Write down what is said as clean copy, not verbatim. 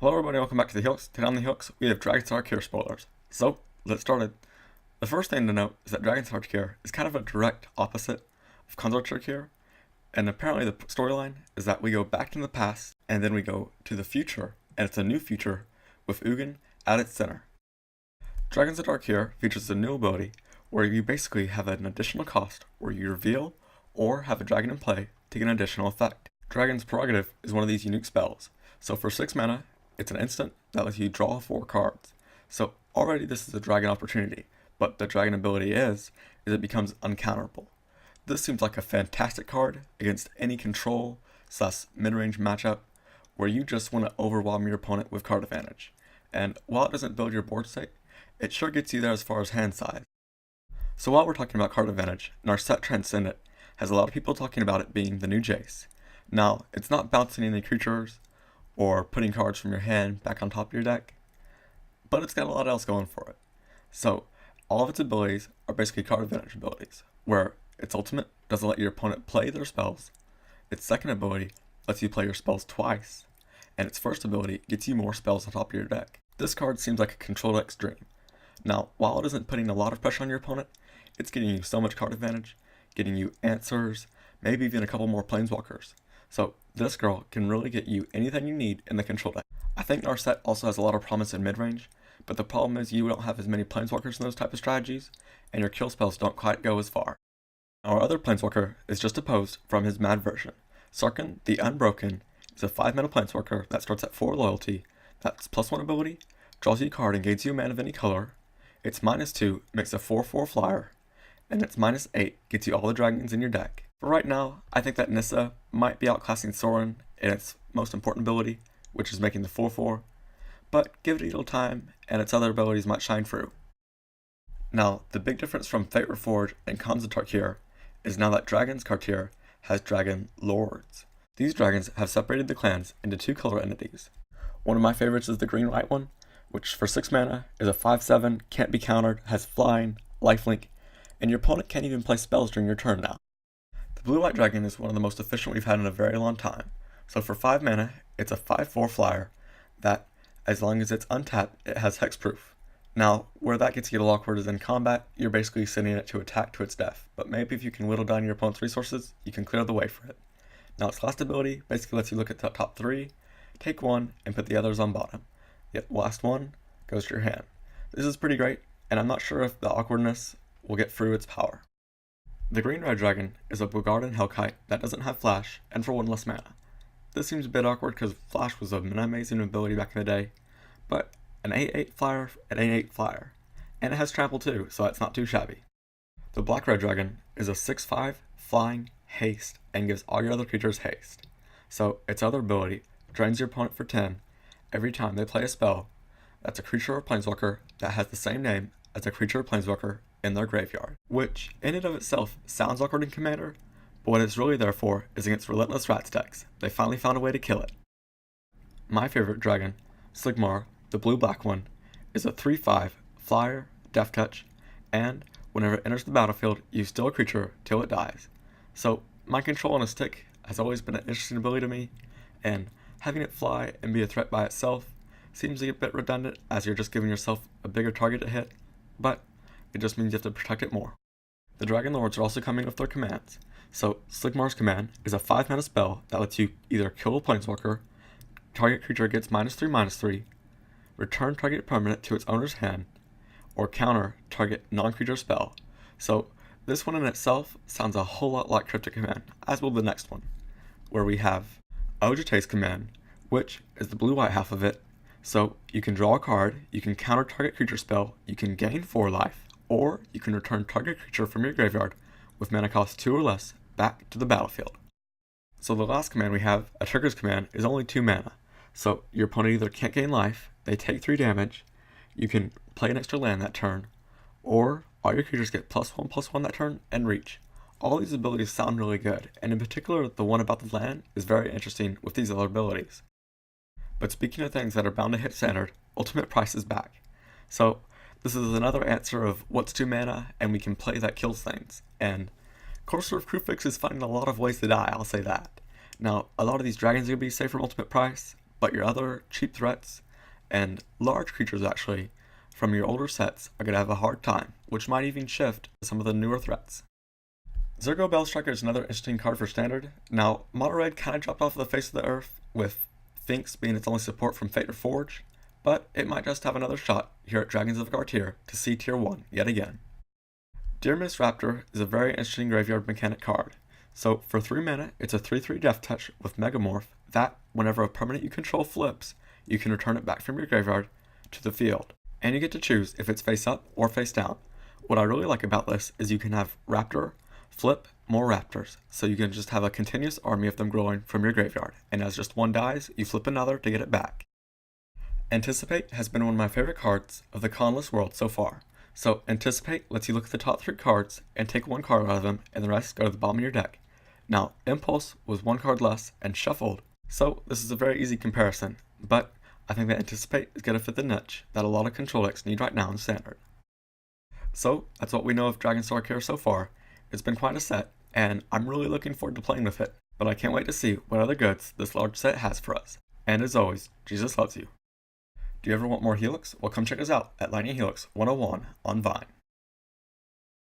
Hello everybody, welcome back to the Helix. Today on the Helix, we have Dragon's Tarkir spoilers. So, let's start it. The first thing to note is that Dragon's Tarkir is kind of a direct opposite of Consort Tarkir, and apparently the storyline is that we go back in the past, and then we go to the future, and it's a new future with Ugin at its center. Dragon's Tarkir features a new ability where you basically have an additional cost where you reveal or have a dragon in play to get an additional effect. Dragon's Prerogative is one of these unique spells. So for 6 mana, it's an instant that lets you draw 4 cards. So already this is a dragon opportunity, but the dragon ability is it becomes uncounterable. This seems like a fantastic card against any control / mid-range matchup where you just want to overwhelm your opponent with card advantage. And while it doesn't build your board state, it sure gets you there as far as hand size. So while we're talking about card advantage, in our set Transcendent has a lot of people talking about it being the new Jace. Now, it's not bouncing any creatures or putting cards from your hand back on top of your deck, but it's got a lot else going for it. So, all of its abilities are basically card advantage abilities, where its ultimate doesn't let your opponent play their spells, its second ability lets you play your spells twice, and its first ability gets you more spells on top of your deck. This card seems like a control deck's dream. Now, while it isn't putting a lot of pressure on your opponent, it's getting you so much card advantage, getting you answers, maybe even a couple more planeswalkers. So this girl can really get you anything you need in the control deck. I think our set also has a lot of promise in mid-range, but the problem is you don't have as many planeswalkers in those type of strategies, and your kill spells don't quite go as far. Our other planeswalker is just opposed from his mad version. Sarkhan the Unbroken is a 5 mana planeswalker that starts at 4 loyalty, that's +1 ability, draws you a card and gains you a mana of any color, its -2 makes a 4/4 flyer, and its -8 gets you all the dragons in your deck. For right now, I think that Nissa might be outclassing Sorin in its most important ability, which is making the 4/4, but give it a little time, and its other abilities might shine through. Now, the big difference from Fate Reforged and Khans of Tarkir is now that Dragon's Tarkir has Dragon Lords. These dragons have separated the clans into 2 color entities. One of my favorites is the green-white one, which for 6 mana is a 5/7, can't be countered, has flying, lifelink, and your opponent can't even play spells during your turn now. The blue-white dragon is one of the most efficient we've had in a very long time. So for 5 mana, it's a 5/4 flyer that, as long as it's untapped, it has hexproof. Now, where that gets a little awkward is in combat, you're basically sending it to attack to its death, but maybe if you can whittle down your opponent's resources, you can clear the way for it. Now its last ability basically lets you look at the top 3, take 1, and put the others on bottom. Yet the last one goes to your hand. This is pretty great, and I'm not sure if the awkwardness will get through its power. The green-red dragon is a Bogardan Hellkite that doesn't have flash, and for 1 less mana. This seems a bit awkward because flash was an amazing ability back in the day, but an 8/8 flyer, an 8/8 flyer, and it has trample too, so it's not too shabby. The black-red dragon is a 6/5 flying haste and gives all your other creatures haste. So its other ability drains your opponent for 10 every time they play a spell that's a creature or planeswalker that has the same name as a creature or planeswalker in their graveyard, which in and of itself sounds awkward in Commander, but what it's really there for is against relentless rats decks. They finally found a way to kill it. My favorite dragon, Sigmar, the blue-black one, is a 3/5 flyer, death touch, and whenever it enters the battlefield, you steal a creature till it dies. So mind control on a stick has always been an interesting ability to me, and having it fly and be a threat by itself seems to get a bit redundant as you're just giving yourself a bigger target to hit, but it just means you have to protect it more. The Dragon Lords are also coming with their commands. So Sigmar's command is a 5 mana spell that lets you either kill a planeswalker, target creature gets -3/-3, return target permanent to its owner's hand, or counter target non-creature spell. So this one in itself sounds a whole lot like Cryptic Command, as will the next one, where we have Ojate's command, which is the blue-white half of it. So you can draw a card, you can counter target creature spell, you can gain 4 life, or you can return target creature from your graveyard with mana cost 2 or less back to the battlefield. So the last command we have, a Trigger's command, is only 2 mana. So your opponent either can't gain life, they take 3 damage, you can play an extra land that turn, or all your creatures get +1/+1 that turn and reach. All these abilities sound really good, and in particular the one about the land is very interesting with these other abilities. But speaking of things that are bound to hit standard, Ultimate Price is back. So this is another answer of what's 2 mana and we can play that kills things. And Courser of Kruphix is finding a lot of ways to die, I'll say that. Now, a lot of these dragons are going to be safe from Ultimate Price, but your other cheap threats, and large creatures actually, from your older sets are going to have a hard time, which might even shift some of the newer threats. Zergo Bellstriker is another interesting card for Standard. Now, Mono Red kind of dropped off the face of the earth, with Finks being its only support from Fate or Forge, but it might just have another shot here at Dragons of Tarkir to see Tier 1 yet again. Dear Miss Raptor is a very interesting graveyard mechanic card. So for 3 mana, it's a 3/3 Death Touch with Megamorph that, whenever a permanent you control flips, you can return it back from your graveyard to the field. And you get to choose if it's face up or face down. What I really like about this is you can have Raptor flip more Raptors, so you can just have a continuous army of them growing from your graveyard, and as just one dies, you flip another to get it back. Anticipate has been one of my favorite cards of the Conless world so far. So Anticipate lets you look at the top 3 cards and take 1 card out of them, and the rest go to the bottom of your deck. Now, Impulse was 1 card less and shuffled, so this is a very easy comparison, but I think that Anticipate is going to fit the niche that a lot of control decks need right now in Standard. So that's what we know of Dragon's Tarkir so far. It's been quite a set, and I'm really looking forward to playing with it, but I can't wait to see what other goods this large set has for us. And as always, Jesus loves you. Do you ever want more Helix? Well, come check us out at Lightning Helix 101 on Vine.